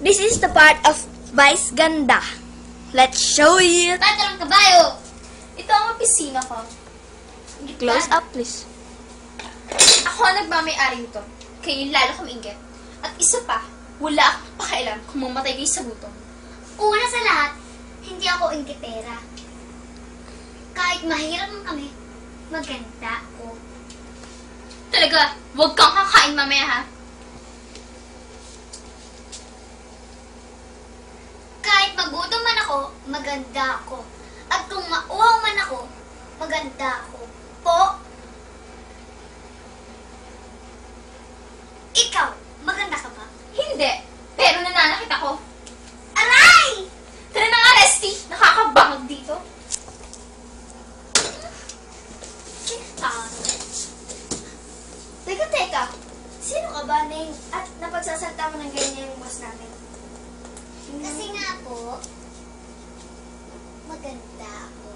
This is the part of Vice Ganda. Let's show you. Tatarang kabayo! Ito ang opisina ko. Close up, please. Ako ang nagmamayari nito. Kayo lalo kumainggit. At isa pa, wala akong pakialam kung mamatay kayo sa gutom. Una sa lahat, hindi ako inggitera. Kahit mahirap man kami, maganda ako. Talaga, huwag kang kakain mamaya ha. Kahit magutom man ako, maganda ako. At kung mauhaw man ako, maganda ako. Po? Ikaw, maganda ka ba? Hindi, pero nananakit ako. Aray! Tara na nga, Resty! Nakakabangag dito. Teka. Sino ka ba, Neng? At napagsasalta mo ng ganyan yung boss namin? Kasi nga po, maganda ako.